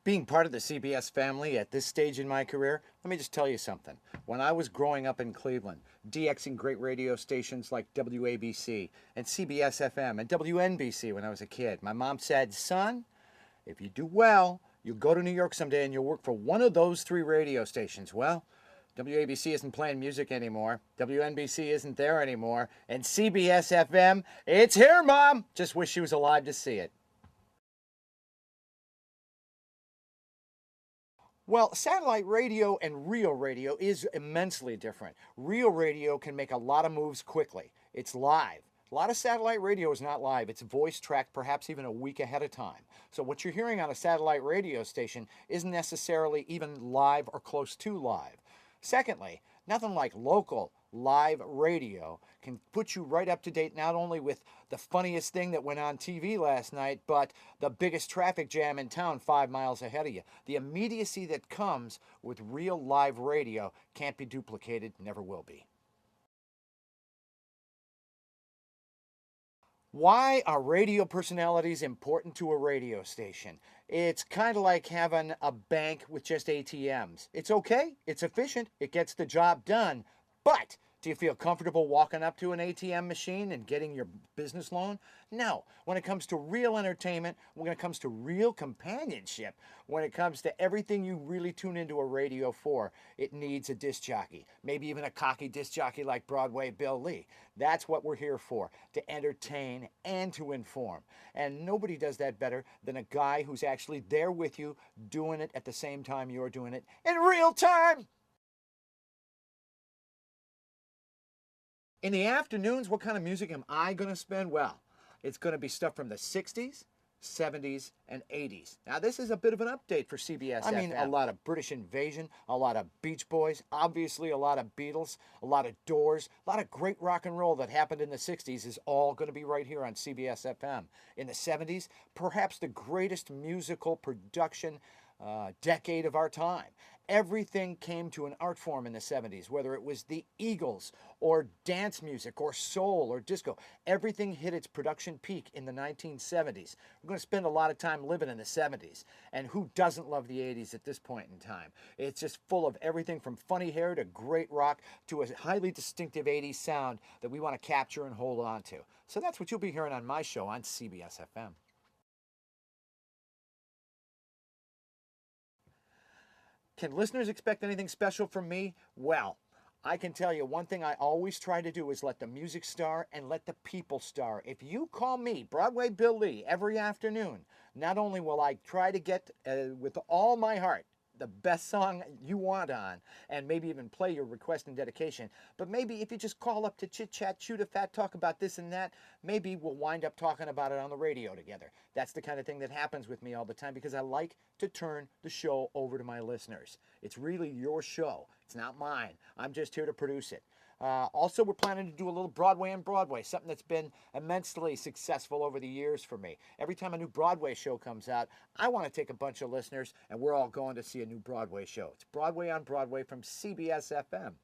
Being part of the CBS family at this stage in my career, let me just tell you something. When I was growing up in Cleveland, DXing great radio stations like WABC and CBS-FM and WNBC when I was a kid, my mom said, son, if you do well, you'll go to New York someday and you'll work for one of those three radio stations. Well, WABC isn't playing music anymore, WNBC isn't there anymore, and CBS-FM, it's here, Mom! Just wish she was alive to see it. Well, satellite radio and real radio is immensely different. Real radio can make a lot of moves quickly. It's live. A lot of satellite radio is not live. It's voice tracked perhaps even a week ahead of time. So what you're hearing on a satellite radio station isn't necessarily even live or close to live. Secondly, nothing like local live radio can put you right up to date not only with the funniest thing that went on TV last night, but the biggest traffic jam in town 5 miles ahead of you. The immediacy that comes with real live radio can't be duplicated, never will be. Why are radio personalities important to a radio station? It's kind of like having a bank with just ATMs. It's okay, it's efficient, it gets the job done, but do you feel comfortable walking up to an ATM machine and getting your business loan? No. When it comes to real entertainment, when it comes to real companionship, when it comes to everything you really tune into a radio for, it needs a disc jockey. Maybe even a cocky disc jockey like Broadway Bill Lee. That's what we're here for, to entertain and to inform. And nobody does that better than a guy who's actually there with you, doing it at the same time you're doing it in real time. In the afternoons, what kind of music am I going to spend? Well, it's going to be stuff from the 60s, 70s, and 80s. Now, this is a bit of an update for CBS. I mean, a lot of British Invasion, a lot of Beach Boys, obviously a lot of Beatles, a lot of Doors, a lot of great rock and roll that happened in the 60s is all going to be right here on CBS-FM. In the 70s, perhaps the greatest musical production decade of our time. Everything came to an art form in the 70s, whether it was the Eagles or dance music or soul or disco. Everything hit its production peak in the 1970s. We're going to spend a lot of time living in the 70s. And who doesn't love the 80s at this point in time? It's just full of everything from funny hair to great rock to a highly distinctive 80s sound that we want to capture and hold on to. So that's what you'll be hearing on my show on CBS-FM. Can listeners expect anything special from me? Well, I can tell you one thing I always try to do is let the music star and let the people star. If you call me, Broadway Bill Lee, every afternoon, not only will I try to get, with all my heart, the best song you want on, and maybe even play your request and dedication, but maybe if you just call up to chit-chat, shoot a fat talk about this and that, maybe we'll wind up talking about it on the radio together. That's the kind of thing that happens with me all the time because I like to turn the show over to my listeners. It's really your show. It's not mine. I'm just here to produce it. Also, we're planning to do a little Broadway on Broadway, something that's been immensely successful over the years for me. Every time a new Broadway show comes out, I want to take a bunch of listeners, and we're all going to see a new Broadway show. It's Broadway on Broadway from CBS-FM.